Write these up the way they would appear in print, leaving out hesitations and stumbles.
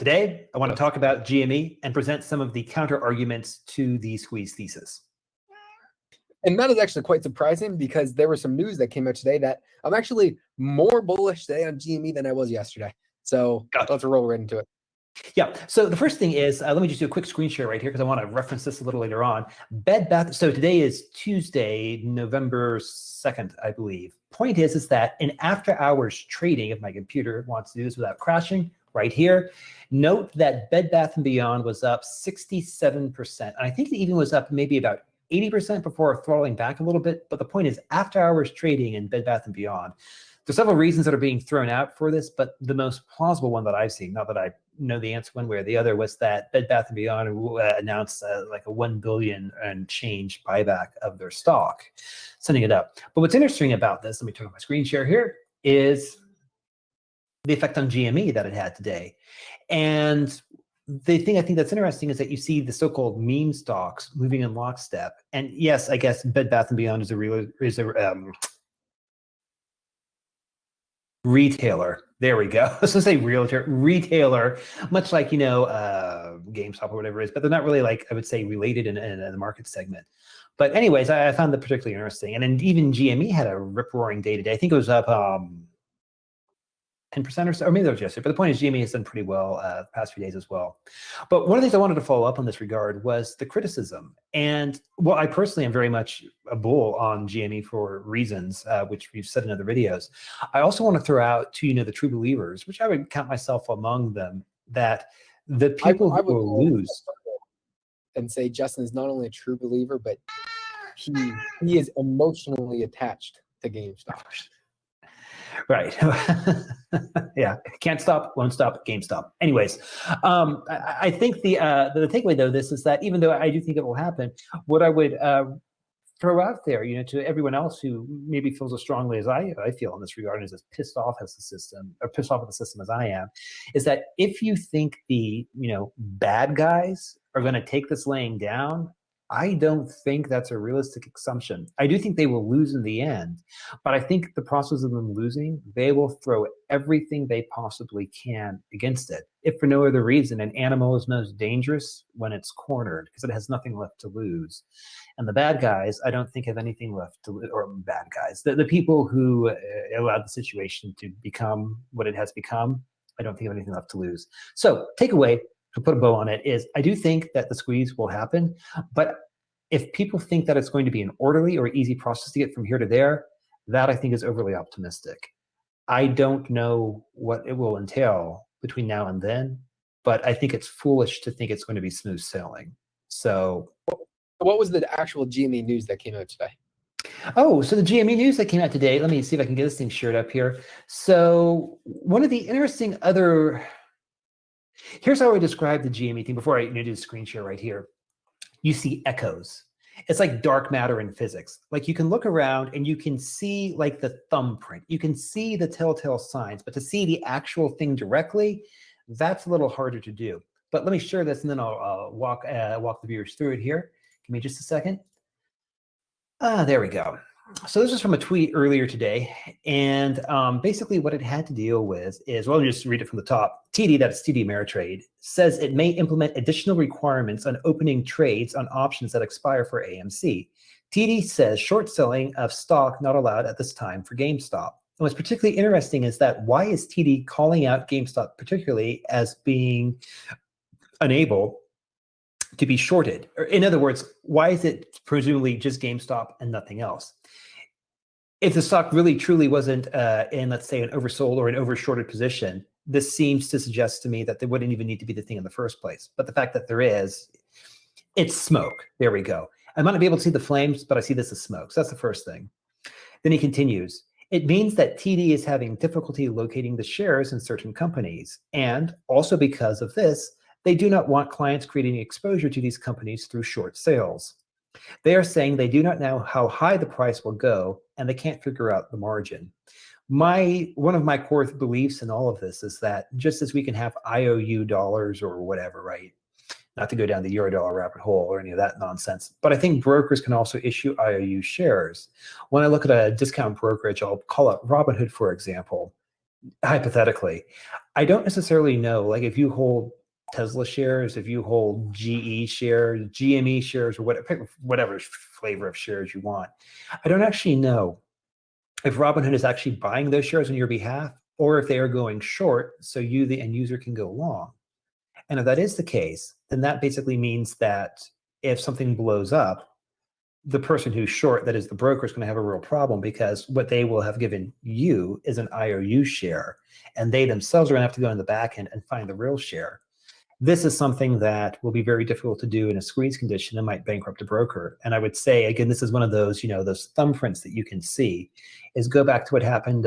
Today, I want to talk about GME and present some of the counter arguments to the squeeze thesis. And that is actually quite surprising because there was some news that came out today that I'm actually more bullish today on GME than I was yesterday. So let's roll right into it. Yeah. So the first thing is, let me just do a quick screen share right here because I want to reference this a little later on. Bed Bath. So today is Tuesday, November 2nd, I believe. Point is that in after hours trading, if my computer wants to do this without crashing, right here, note that Bed Bath & Beyond was up 67%. And I think it even was up maybe about 80% before throttling back a little bit. But the point is, after hours trading in Bed Bath & Beyond, there's several reasons that are being thrown out for this, but the most plausible one that I've seen, not that I know the answer one way or the other, was that Bed Bath & Beyond announced like a $1 billion and change buyback of their stock, sending it up. But what's interesting about this, let me turn on my screen share here, is the effect on GME that it had today. And the thing I think that's interesting is that you see the so-called meme stocks moving in lockstep. And yes, I guess Bed Bath & Beyond is a retailer. There we go. I was gonna say realtor, retailer, much like, GameStop or whatever it is, but they're not really, like, I would say, related in the market segment. But anyways, I found that particularly interesting. And then even GME had a rip-roaring day today. I think it was up 10% or so, or maybe that was yesterday. But the point is, GME has done pretty well the past few days as well. But one of the things I wanted to follow up on this regard was the criticism. And well, I personally am very much a bull on GME for reasons which we've said in other videos. I also want to throw out to the true believers, which I would count myself among them, that the people who will lose and say Justin is not only a true believer, but he is emotionally attached to GameStop. Right. Yeah. Can't stop, won't stop, GameStop. Anyways, I think the takeaway though, this is that even though I do think it will happen, what I would throw out there, to everyone else who maybe feels as strongly as I feel in this regard, and is as pissed off at the system as I am, is that if you think the bad guys are going to take this laying down, I don't think that's a realistic assumption. I do think they will lose in the end, but I think the process of them losing, they will throw everything they possibly can against it. If for no other reason, an animal is most dangerous when it's cornered because it has nothing left to lose. And the bad guys, I don't think have anything left to lose, or bad guys, the people who allowed the situation to become what it has become, I don't think have anything left to lose. So takeaway, to put a bow on it, is I do think that the squeeze will happen, but if people think that it's going to be an orderly or easy process to get from here to there, that I think is overly optimistic. I don't know what it will entail between now and then, but I think it's foolish to think it's going to be smooth sailing. So what was the actual GME news that came out today? Oh, so the GME news that came out today, let me see if I can get this thing shared up here. So one of the interesting here's how I describe the GME thing before I do the screen share right here. You see echoes. It's like dark matter in physics. Like you can look around and you can see like the thumbprint. You can see the telltale signs, but to see the actual thing directly, that's a little harder to do. But let me share this and then I'll walk the viewers through it here. Give me just a second. There we go. So this is from a tweet earlier today, and basically what it had to deal with is, well, let me just read it from the top. TD, that's TD Ameritrade, says it may implement additional requirements on opening trades on options that expire for AMC. TD says short selling of stock not allowed at this time for GameStop. And what's particularly interesting is that why is TD calling out GameStop particularly as being unable to be shorted? Or in other words, why is it presumably just GameStop and nothing else? If the stock really truly wasn't in, let's say, an oversold or an overshorted position, this seems to suggest to me that there wouldn't even need to be the thing in the first place. But the fact that there is, it's smoke. There we go. I might not be able to see the flames, but I see this as smoke. So that's the first thing. Then he continues. It means that TD is having difficulty locating the shares in certain companies. And also because of this, they do not want clients creating exposure to these companies through short sales. They are saying they do not know how high the price will go, and they can't figure out the margin. One of my core beliefs in all of this is that just as we can have IOU dollars or whatever, right? Not to go down the Eurodollar rabbit hole or any of that nonsense, but I think brokers can also issue IOU shares. When I look at a discount brokerage, I'll call up Robinhood, for example. Hypothetically, I don't necessarily know. Like if you hold Tesla shares, if you hold GE shares, GME shares, or whatever flavor of shares you want, I don't actually know if Robinhood is actually buying those shares on your behalf or if they are going short so you, the end user, can go long. And if that is the case, then that basically means that if something blows up, the person who's short, that is the broker, is going to have a real problem, because what they will have given you is an IOU share, and they themselves are going to have to go in the back end and find the real share. This is something that will be very difficult to do in a squeeze condition and might bankrupt a broker. And I would say, again, this is one of those, those thumbprints that you can see, is go back to what happened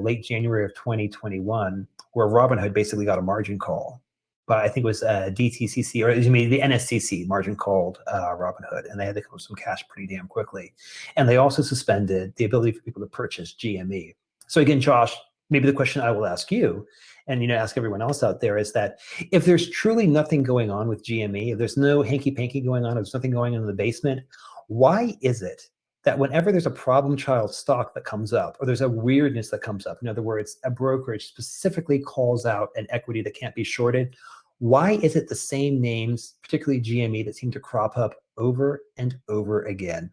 late January of 2021, where Robinhood basically got a margin call. But I think it was DTCC, or I mean the NSCC margin called Robinhood, and they had to come with some cash pretty damn quickly. And they also suspended the ability for people to purchase GME. So again, Josh, maybe the question I will ask you, and ask everyone else out there, is that if there's truly nothing going on with GME, if there's no hanky-panky going on, if there's nothing going on in the basement, why is it that whenever there's a problem child stock that comes up, or there's a weirdness that comes up, in other words, a brokerage specifically calls out an equity that can't be shorted, why is it the same names, particularly GME, that seem to crop up over and over again?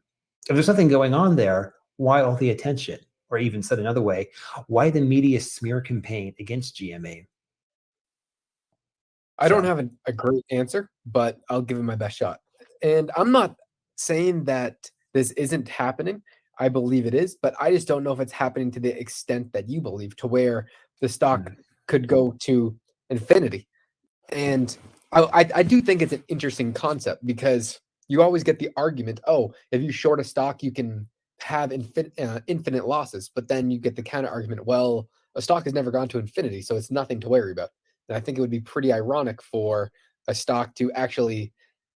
If there's something going on there, why all the attention? Or even said another way, why the media smear campaign against GME? I don't have a great answer, but I'll give it my best shot. And I'm not saying that this isn't happening. I believe it is, but I just don't know if it's happening to the extent that you believe, to where the stock could go to infinity. And I do think it's an interesting concept, because you always get the argument, oh, if you short a stock, you can have infinite losses. But then you get the counter argument, well, a stock has never gone to infinity, so it's nothing to worry about. And I think it would be pretty ironic for a stock to actually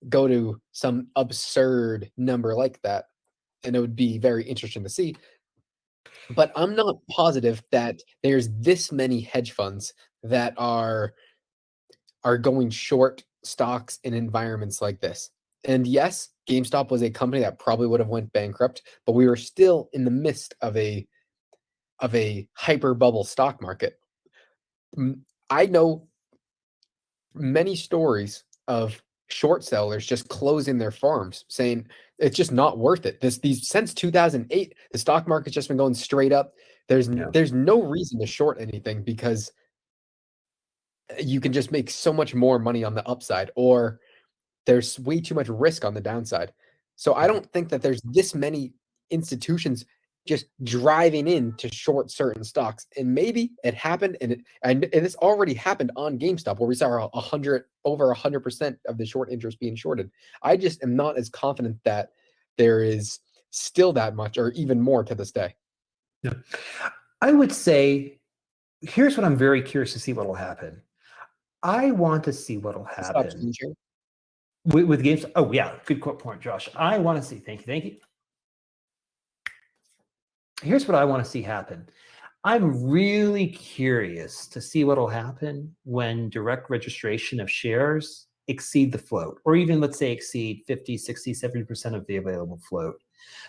go to some absurd number like that. And it would be very interesting to see. But I'm not positive that there's this many hedge funds that are going short stocks in environments like this. And yes, GameStop was a company that probably would have went bankrupt, but we were still in the midst of a hyper bubble stock market. I know many stories of short sellers just closing their farms, saying it's just not worth it. These since 2008, the stock market's just been going straight up. There's no reason to short anything, because you can just make so much more money on the upside, or there's way too much risk on the downside. So I don't think that there's this many institutions just driving in to short certain stocks. And maybe it happened, and it's already happened on GameStop, where we saw over 100% of the short interest being shorted. I just am not as confident that there is still that much, or even more to this day. Yeah. I would say, here's what I'm very curious to see what will happen. I want to see what will happen with games. Oh yeah, good point, Josh. I want to see. Thank you. Here's what I want to see happen. I'm really curious to see what will happen when direct registration of shares exceed the float, or even, let's say, exceed 50, 60, 70% of the available float.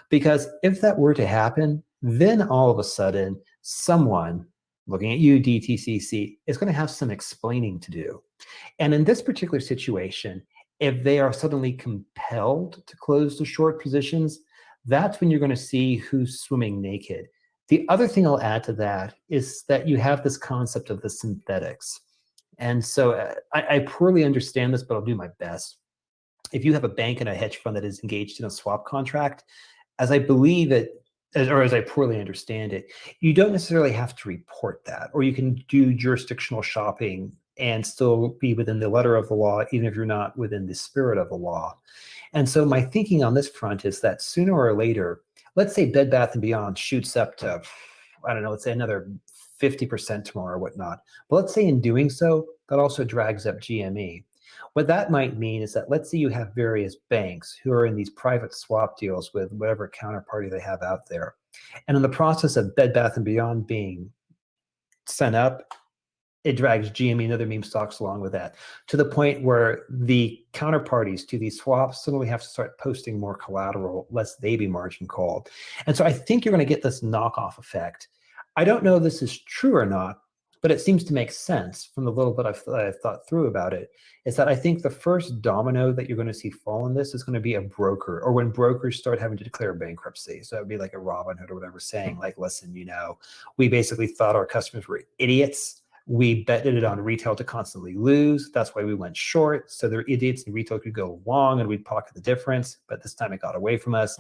Because if that were to happen, then all of a sudden, someone, looking at you, DTCC, is going to have some explaining to do. And in this particular situation, if they are suddenly compelled to close the short positions, that's when you're going to see who's swimming naked. The other thing I'll add to that is that you have this concept of the synthetics. And so I poorly understand this, but I'll do my best. If you have a bank and a hedge fund that is engaged in a swap contract, as I believe it, or as I poorly understand it, you don't necessarily have to report that, or you can do jurisdictional shopping and still be within the letter of the law, even if you're not within the spirit of the law. And so my thinking on this front is that sooner or later, let's say Bed Bath & Beyond shoots up to, I don't know, let's say another 50% tomorrow or whatnot. But let's say in doing so, that also drags up GME. What that might mean is that, let's say you have various banks who are in these private swap deals with whatever counterparty they have out there. And in the process of Bed Bath & Beyond being sent up, it drags GME and other meme stocks along with that, to the point where the counterparties to these swaps suddenly have to start posting more collateral, lest they be margin called. And so I think you're going to get this knockoff effect. I don't know if this is true or not, but it seems to make sense from the little bit I've thought through about it, is that I think the first domino that you're going to see fall in this is going to be a broker, or when brokers start having to declare bankruptcy. So it would be like a Robinhood or whatever saying like, listen, we basically thought our customers were idiots. We betted it on retail to constantly lose. That's why we went short. So they're idiots and retail could go long and we'd pocket the difference. But this time it got away from us.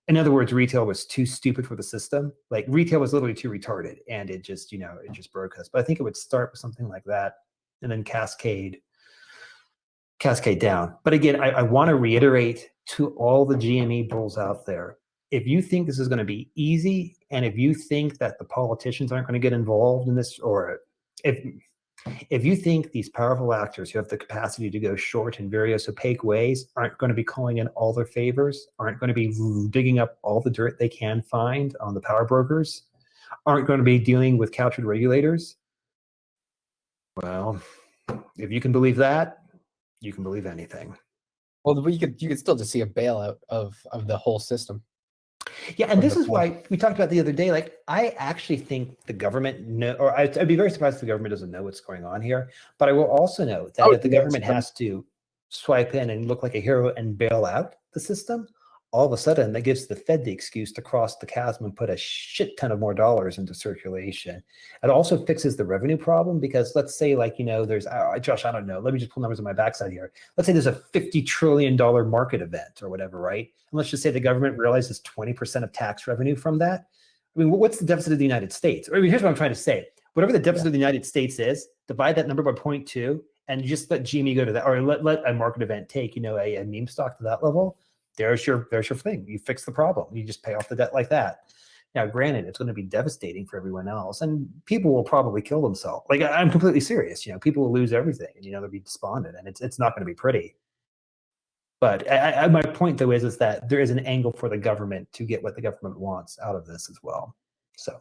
In other words, retail was too stupid for the system. Like retail was literally too retarded, and it just broke us. But I think it would start with something like that and then cascade down. But again, I want to reiterate to all the GME bulls out there, if you think this is going to be easy, and if you think that the politicians aren't going to get involved in this, or if you think these powerful actors who have the capacity to go short in various opaque ways aren't going to be calling in all their favors, aren't going to be digging up all the dirt they can find on the power brokers, aren't going to be dealing with captured regulators, well, if you can believe that, you can believe anything. Well, you could still just see a bailout of the whole system. Yeah, and this is why we talked about the other day. Like, I actually think the government I'd be very surprised if the government doesn't know what's going on here. But I will also note that if the government has to swipe in and look like a hero and bail out the system, all of a sudden that gives the Fed the excuse to cross the chasm and put a shit ton of more dollars into circulation. It also fixes the revenue problem, because let's say, like, there's Josh, I don't know, let me just pull numbers on my backside here. Let's say there's a $50 trillion market event or whatever, right? And let's just say the government realizes 20% of tax revenue from that. I mean, what's the deficit of the United States? I mean, here's what I'm trying to say. Whatever the deficit of the United States is, divide that number by 0.2 and just let GME go to that, or let a market event take, a meme stock to that level. There's your thing. You fix the problem. You just pay off the debt like that. Now, granted, it's going to be devastating for everyone else, and people will probably kill themselves. Like, I'm completely serious. People will lose everything, and they'll be despondent, and it's not going to be pretty. But my point, though, is that there is an angle for the government to get what the government wants out of this as well. So.